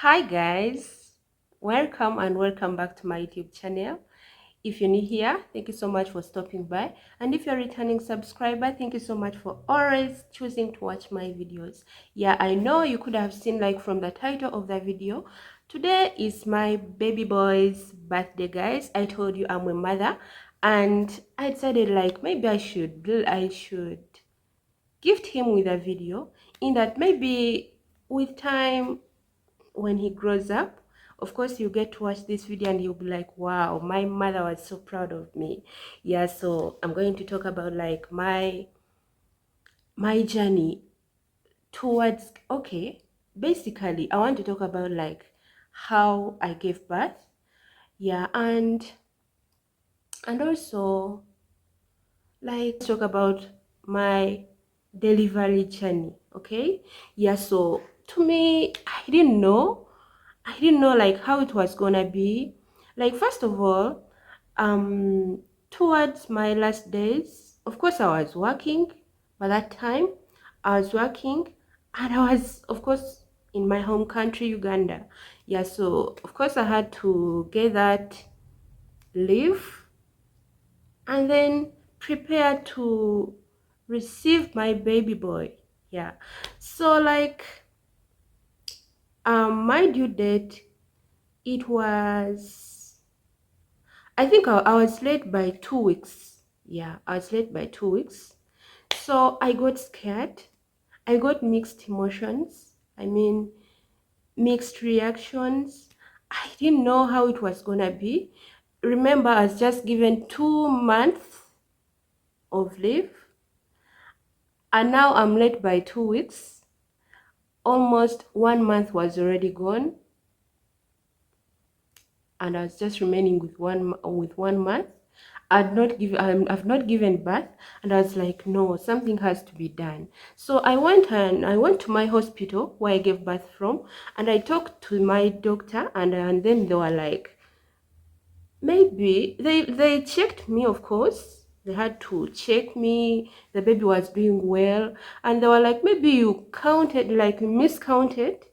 Hi guys, welcome back to my YouTube channel. If you're new here, thank you so much for stopping by, and if you're a returning subscriber, thank you so much for always choosing to watch my videos. Yeah, I know you could have seen, like, from the title of the video, today is my baby boy's birthday, guys. I told you I'm a mother, and I decided, like, maybe I should gift him with a video, in that maybe with time, when he grows up, of course, you get to watch this video and you'll be like, wow, my mother was so proud of me. Yeah, so I'm going to talk about, like, my journey towards, okay, basically I want to talk about, like, how I gave birth. Yeah, and also, like, talk about my delivery journey. Okay, yeah, so to me, I didn't know, like, how it was gonna be. Like, first of all, towards my last days, of course, I was working. By that time, I was working, and I was, of course, in my home country, Uganda. Yeah, so of course I had to get that leave and then prepare to receive my baby boy. Yeah, so, like, my due date, it was, I think I was late by 2 weeks. Yeah, I was late by 2 weeks. So I got scared. I got mixed emotions. I mean, mixed reactions. I didn't know how it was gonna be. Remember, I was just given 2 months of leave, and now I'm late by 2 weeks. Almost 1 month was already gone, and I was just remaining with one month. I've not given birth, and I was like, no, something has to be done. So I went to my hospital where I gave birth from, and I talked to my doctor, and then they were like, maybe they checked me, of course. They had to check me. The baby was doing well, and they were like, maybe you counted, like, you miscounted.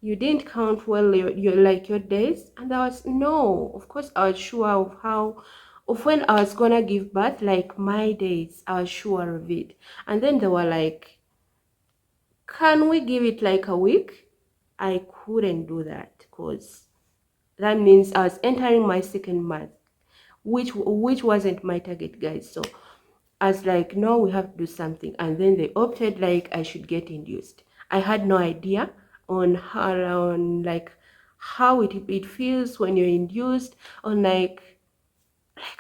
You didn't count well your days. And I was, no, of course I was sure of when I was gonna give birth, like my days, I was sure of it. And then they were like, can we give it like a week? I couldn't do that, because that means I was entering my second month, which wasn't my target, guys. So I was like, no, we have to do something. And then they opted, like, I should get induced. I had no idea like, how it feels when you're induced, on, like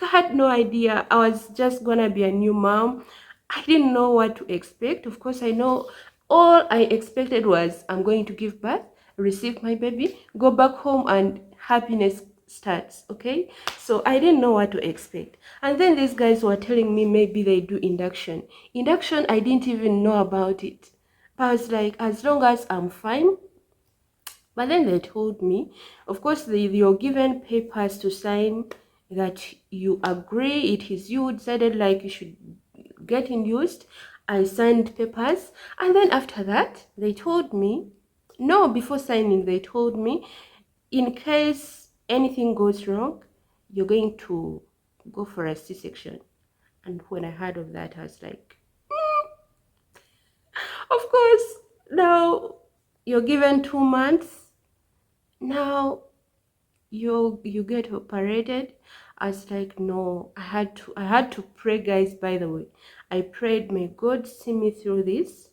I had no idea. I was just gonna be a new mom. I didn't know what to expect. Of course, I know all I expected was I'm going to give birth, receive my baby, go back home, and happiness starts. Okay, so I didn't know what to expect. And then these guys were telling me maybe they do induction. I didn't even know about it. But I was like, as long as I'm fine. But then they told me, of course, you're given papers to sign that you agree it is you who decided, like, you should get induced. I signed papers, and then after that, they told me, no, before signing, they told me, in case anything goes wrong, you're going to go for a C-section. And when I heard of that, I was like, of course, now you're given 2 months. Now you get operated. I was like, no, I had to pray, guys. By the way, I prayed, may God see me through this.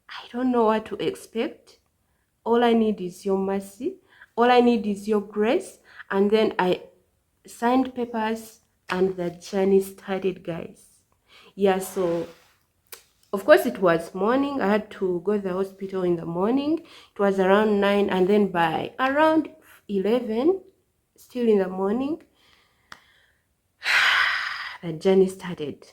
I don't know what to expect. All I need is your mercy. All I need is your grace. And then I signed papers, and the journey started, guys. Yeah, so of course it was morning. I had to go to the hospital in the morning. It was around 9, and then by around 11, still in the morning, the journey started.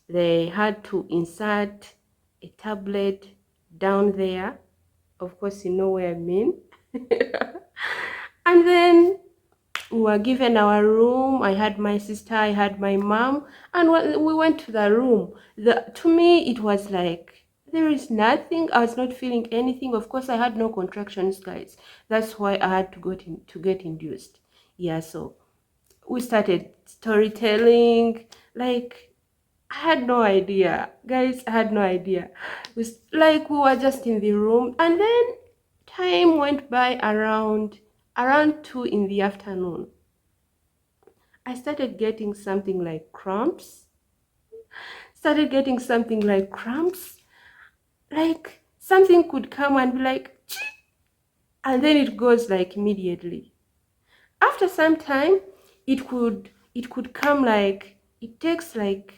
They had to insert a tablet down there. Of course, you know what I mean. And then we were given our room. I had my sister, I had my mom, and we went to the room. To me, it was like, There is nothing. I was not feeling anything. Of course, I had no contractions, guys. That's why I had to get induced. Yeah, so we started storytelling. Like, I had no idea, guys. I had no idea. We were just in the room, and then time went by around 2 in the afternoon. I started getting something like cramps. Started getting something like cramps. Like something could come and be like, "Chee," and then it goes like immediately. After some time, it could come like, it takes like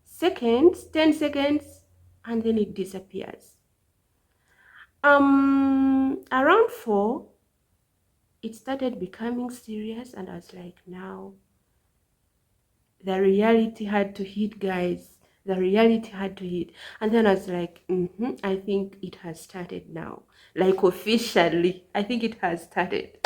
seconds, 10 seconds, and then it disappears. Around 4, it started becoming serious, and I was like, now the reality had to hit, guys. The reality had to hit. And then I was like, I think it has started now. Like officially, I think it has started.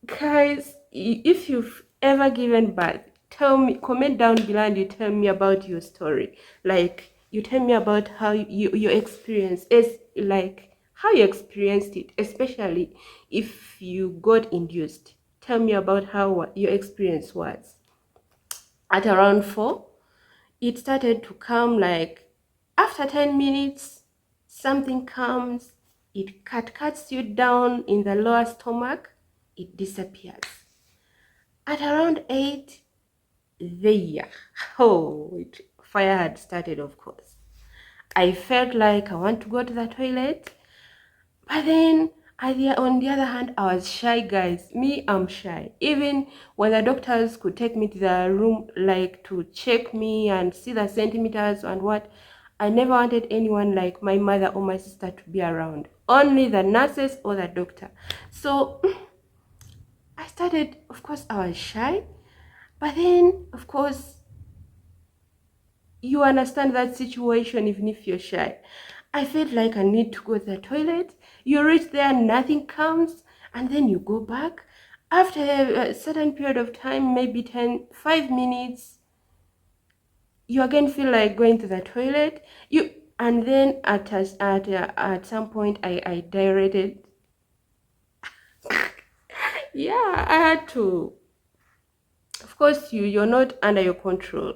Guys, if you've ever given birth, tell me, comment down below and you tell me about your story. Like, you tell me about how your experience is, like how you experienced it, especially if you got induced. Tell me about how your experience was. At around 4, it started to come like after 10 minutes, something comes, it cuts you down in the lower stomach, it disappears. At around 8, there, fire had started, of course. I felt like I want to go to the toilet, but then on the other hand, I was shy, guys. Me, I'm shy. Even when the doctors could take me to the room, like to check me and see the centimeters and what, I never wanted anyone like my mother or my sister to be around. Only the nurses or the doctor. So I started, of course, I was shy. But then, of course, you understand that situation even if you're shy. I felt like I need to go to the toilet. You reach there, nothing comes, and then you go back. After a certain period of time, maybe 5 minutes, you again feel like going to the toilet. And then at some point, I dilated. Yeah, I had to. Of course, you're not under your control.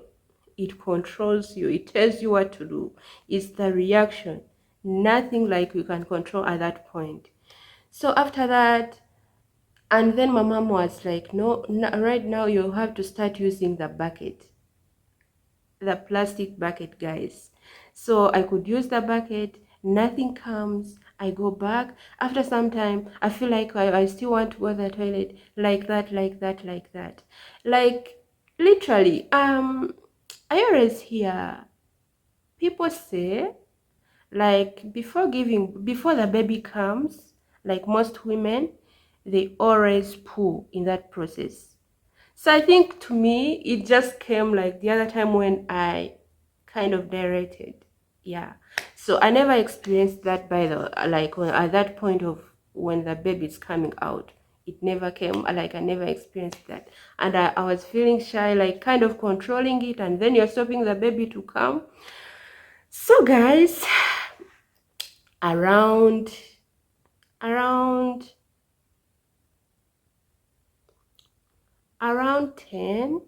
It controls you. It tells you what to do. It's the reaction. Nothing like you can control at that point. So after that, and then my mom was like, no, right now you have to start using the bucket. The plastic bucket, guys. So I could use the bucket, nothing comes, I go back. After some time, I feel like I still want to go to the toilet, like that, like that, like that. Like, literally, I always hear people say, like, before the baby comes, like most women, they always poo in that process. So I think to me, it just came like the other time when I kind of directed. Yeah. So I never experienced that at that point of when the baby is coming out. It never came, like I never experienced that. And I was feeling shy, like kind of controlling it, and then you're stopping the baby to come. So guys, around around around 10,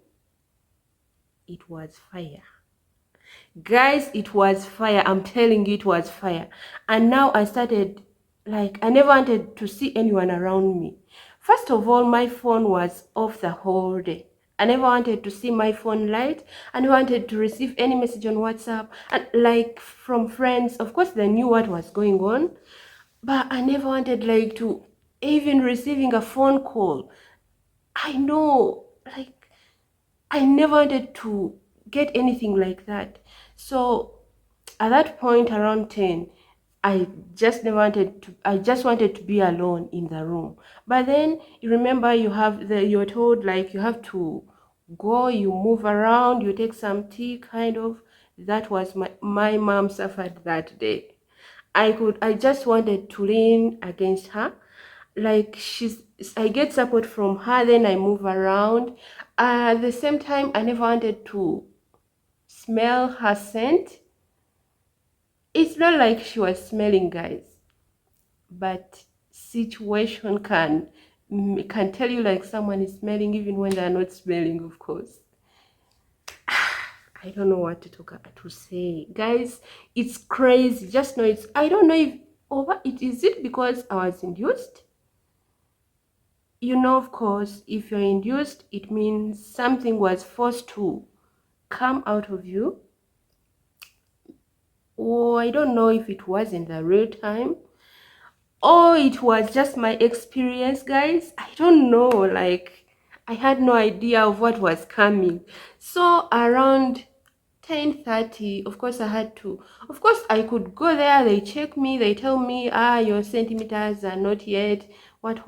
it was fire. Guys, it was fire. I'm telling you, it was fire. And now I started, like, I never wanted to see anyone around me. First of all, my phone was off the whole day. I never wanted to see my phone light. I never wanted to receive any message on WhatsApp, and like from friends. Of course, they knew what was going on, but I never wanted like to even receiving a phone call. I know, like, I never wanted to get anything like that. So at that point around 10, I just wanted to be alone in the room. But then you remember you're told like you have to go, you move around, you take some tea kind of. That was my mom suffered that day. I just wanted to lean against her, like I get support from her, then I move around. At the same time, I never wanted to smell her scent. It's not like she was smelling, guys, but situation can tell you like someone is smelling even when they're not smelling, of course. I don't know what to say, guys. It's crazy. Just know it's. I don't know if over it is it because I was induced. You know, of course, if you're induced, it means something was forced to come out of you. Or I don't know if it was in the real time, or it was just my experience, guys. I don't know. Like, I had no idea of what was coming. So around 10:30, of course I had to, of course I could go there, they check me, they tell me, your centimeters are not yet what.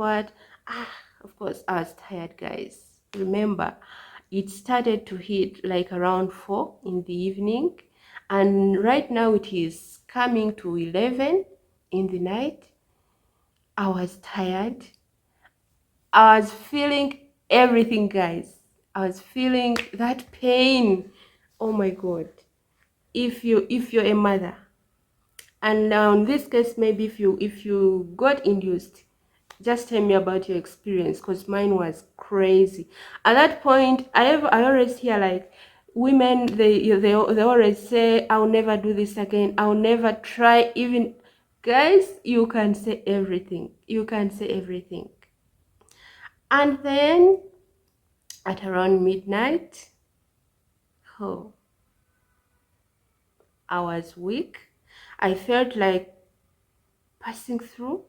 Of course I was tired, guys. Remember, it started to hit like around 4 in the evening, and right now it is coming to 11 in the night. I was tired. I was feeling everything, guys. I was feeling that pain. Oh my god. If you're a mother, and now in this case, maybe if you got induced, just tell me about your experience, because mine was crazy. At that point, I always hear like women, they always say, I'll never do this again, I'll never try. Even, guys, you can say everything, you can say everything. And then at around midnight, oh, I was weak. I felt like passing through.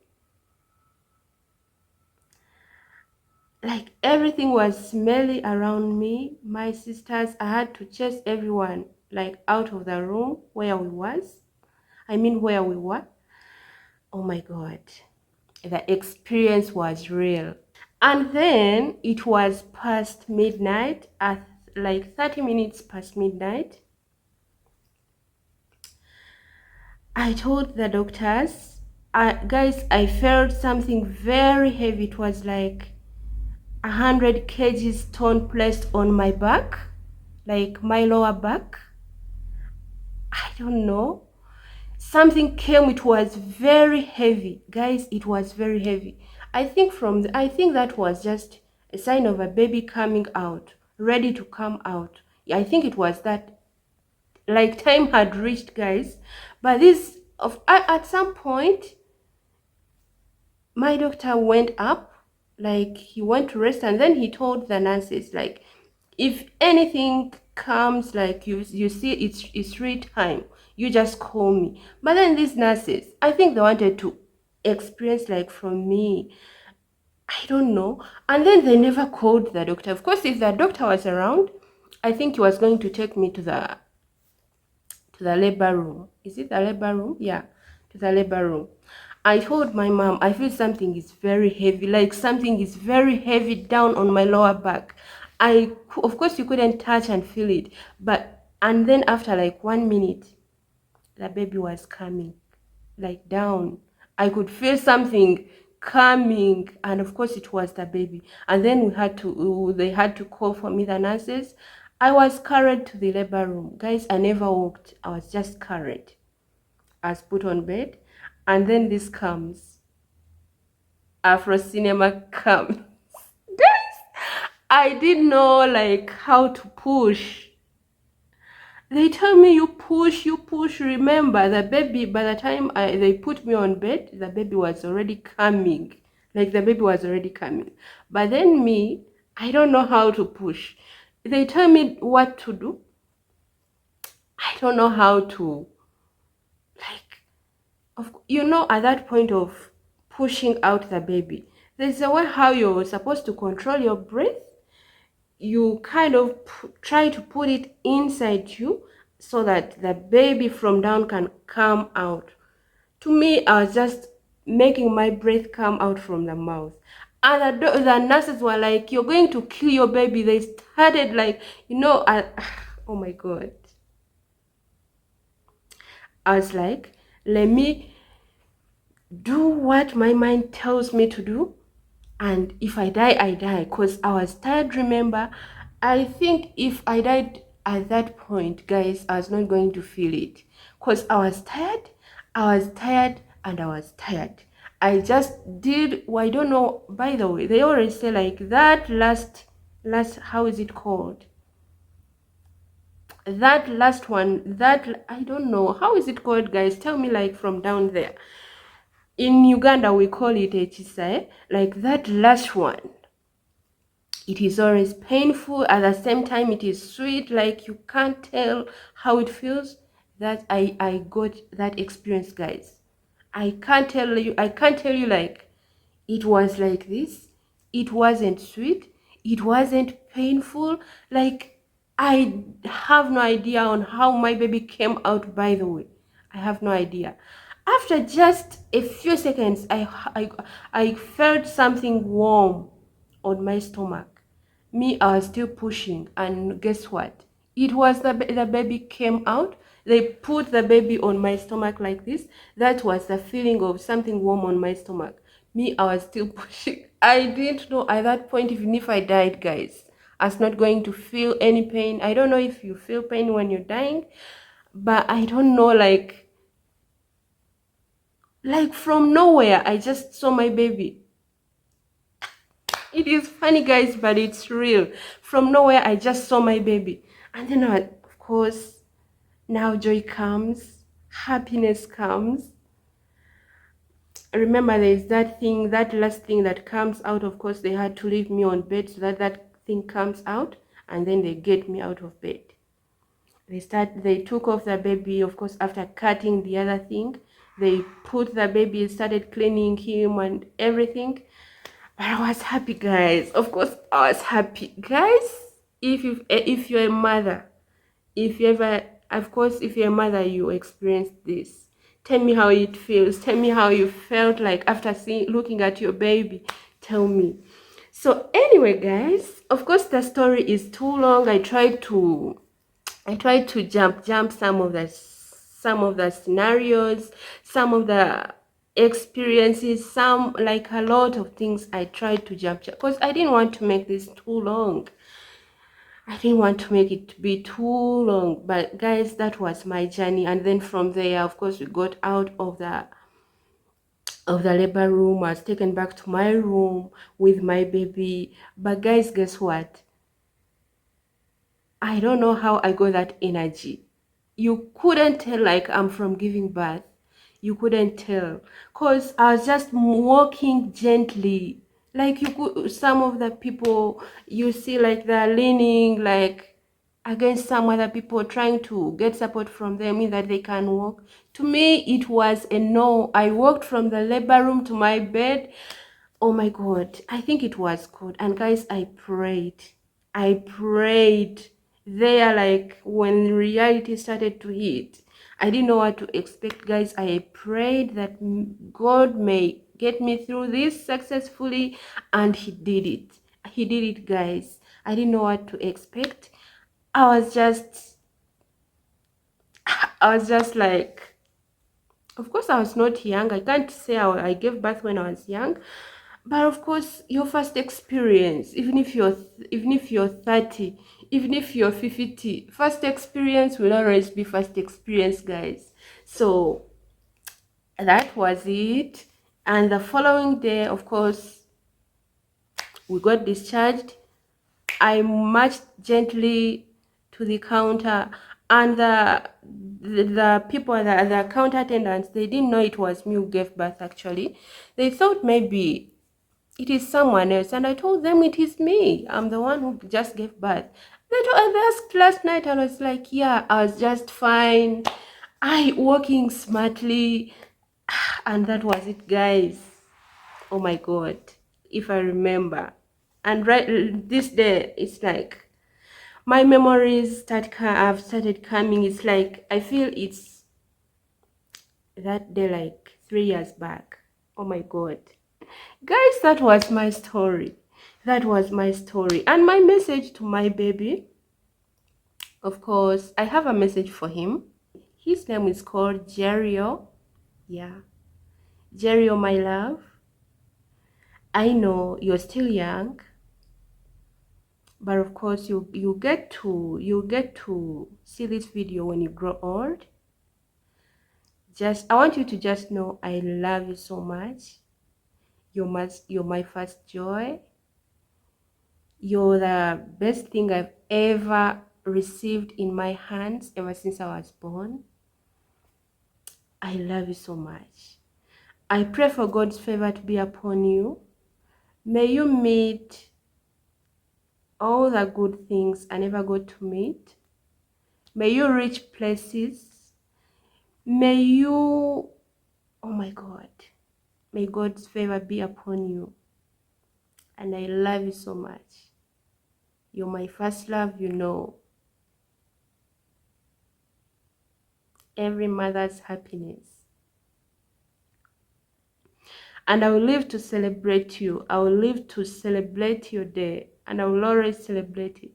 Like everything was smelly around me. My sisters, I had to chase everyone like out of the room where we was. Where we were. Oh my god. The experience was real. And then it was past midnight, at like 30 minutes past midnight. I told the doctors, guys, I felt something very heavy. It was like 100 kg stone placed on my back, like my lower back. I don't know. Something came, it was very heavy. Guys, it was very heavy. I think that was just a sign of a baby coming out, ready to come out. I think it was that, like time had reached, guys. But at some point, my doctor went up, like he went to rest, and then he told the nurses, like, if anything comes, like you see it's real time, you just call me. But then these nurses, I think they wanted to experience like from me, I don't know. And then they never called the doctor. Of course, if the doctor was around, I think he was going to take me to the labor room. Is it the labor room? Yeah, to the labor room. I told my mom, I feel something is very heavy, like something is very heavy down on my lower back. Of course, you couldn't touch and feel it, and then after like 1 minute, the baby was coming, like down. I could feel something coming, and of course it was the baby. And then they had to call for me, the nurses. I was carried to the labor room. Guys, I never walked, I was just carried. I was put on bed, and then this comes. Afro cinema comes. Guys, I didn't know like how to push. They tell me you push. Remember, the baby, by the time they put me on bed, the baby was already coming. Like the baby was already coming. But then me, I don't know how to push. They tell me what to do. I don't know how to, like, at that point of pushing out the baby, there's a way how you're supposed to control your breath. You kind of try to put it inside you so that the baby from down can come out. To me, I was just making my breath come out from the mouth. And the nurses were like, you're going to kill your baby. They started like, oh my God. I was like, let me do what my mind tells me to do. And if I die, I die. Because I was tired, remember. I think if I died, at that point, guys, I was not going to feel it because I was tired. And I was tired. I just did, well, I don't know, by the way, they always say like that last, how is it called? That last one, that, I don't know, how is it called, guys? Tell me, like, from down there. In Uganda, we call it echisa, like that last one. It is always painful, at the same time it is sweet, like you can't tell how it feels. That I got that experience, guys. I can't tell you like it was like this. It wasn't sweet, it wasn't painful. Like, I have no idea on how my baby came out, by the way. I have no idea. After just a few seconds, I felt something warm on my stomach. Me, I was still pushing, and guess what? It was the baby came out. They put the baby on my stomach like this. That was the feeling of something warm on my stomach. Me, I was still pushing. I didn't know at that point, even if I died, guys, I was not going to feel any pain. I don't know if you feel pain when you're dying, but I don't know, like from nowhere, I just saw my baby. It is funny, guys, but it's real. From nowhere, I just saw my baby. And then, of course, now joy comes, happiness comes. Remember, there's that thing, that last thing that comes out. Of course, they had to leave me on bed so that that thing comes out, and then they get me out of bed. They took off the baby, of course, after cutting the other thing. They put the baby, started cleaning him and everything. But I was happy, guys. Of course, I was happy, guys. If you're a mother, if you ever, of course, if you're a mother, you experienced this. Tell me how it feels. Tell me how you felt like after looking at your baby. Tell me. So anyway, guys, of course, the story is too long. I tried to jump some of the scenarios, some of the experiences, some, like a lot of things. I tried to jump because I didn't want to make this too long. I didn't want to make it be too long. But guys, that was my journey. And then from there, of course, we got out of the labor room. I was taken back to my room with my baby. But guys, guess what? I don't know how I got that energy. You couldn't tell, like, I'm from giving birth. You couldn't tell, because I was just walking gently. Like, you could, some of the people you see, like, they're leaning like against some other people, trying to get support from them in that they can walk. To me, it was a no. I walked from the labor room to my bed. Oh my God, I think it was good. And guys, I prayed there, like when reality started to hit. I didn't know what to expect, guys. I prayed that God may get me through this successfully, and he did it. He did it, guys. I didn't know what to expect. I was just like, of course, I was not young. I can't say I gave birth when I was young. But of course, your first experience, even if you're 30, even if you're 50, first experience will always be first experience, guys. So that was it. And the following day, of course, we got discharged. I marched gently to the counter, and the people, the counter attendants, they didn't know it was me who gave birth. Actually, they thought maybe it is someone else, and I told them it is me. I'm the one who just gave birth. They asked last night, and I was like, yeah, I was just fine. I walking smartly, and that was it, guys. Oh my God, if I remember. And right this day, it's like my memories have started coming. It's like I feel it's that day, like 3 years back. Oh my God. Guys, that was my story. That was my story. And my message to my baby, of course, I have a message for him. His name is called Jerio. Yeah. Jerio, my love, I know you're still young. But of course, you get to see this video when you grow old. I want you to just know I love you so much. You're my first joy. You're the best thing I've ever received in my hands ever since I was born. I love you so much. I pray for God's favor to be upon you. May you meet all the good things I never got to meet. May you reach places. May you, oh my God, may God's favor be upon you. And I love you so much. You're my first love, you know. Every mother's happiness. And I will live to celebrate you. I will live to celebrate your day. And I will always celebrate it.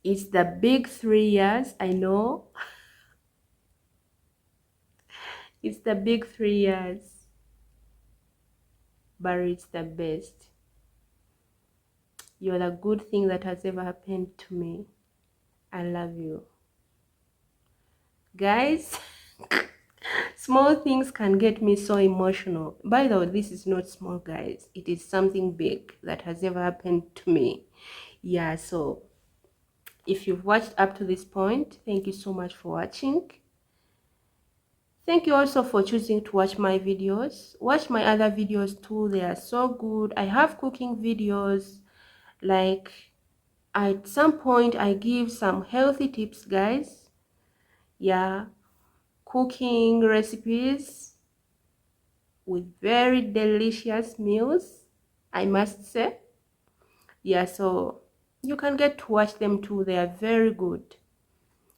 It's the big 3 years, I know. It's the big 3 years. But it's the best. You're the good thing that has ever happened to me. I love you. Guys, small things can get me so emotional. By the way, this is not small, guys. It is something big that has ever happened to me. Yeah, so if you've watched up to this point, thank you so much for watching. Thank you also for choosing to watch my videos. Watch my other videos too. They are so good. I have cooking videos. Like, at some point, I give some healthy tips, guys. Yeah, cooking recipes with very delicious meals, I must say. Yeah, so you can get to watch them too. They are very good.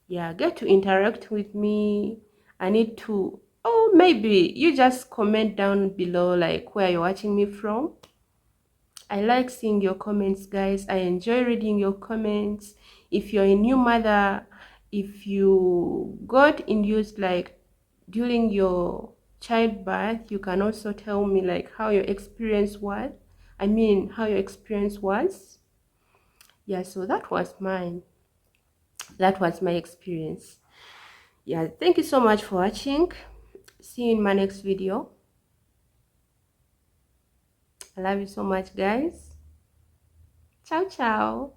Yeah, get to interact with me. I need to, oh, maybe you just comment down below like where you're watching me from. I like seeing your comments, guys. I enjoy reading your comments. If you're a new mother, if you got induced like during your childbirth, you can also tell me like how your experience was. How your experience was. Yeah, so that was mine. That was my experience. Yeah, thank you so much for watching. See you in my next video. I love you so much, guys. Ciao, ciao.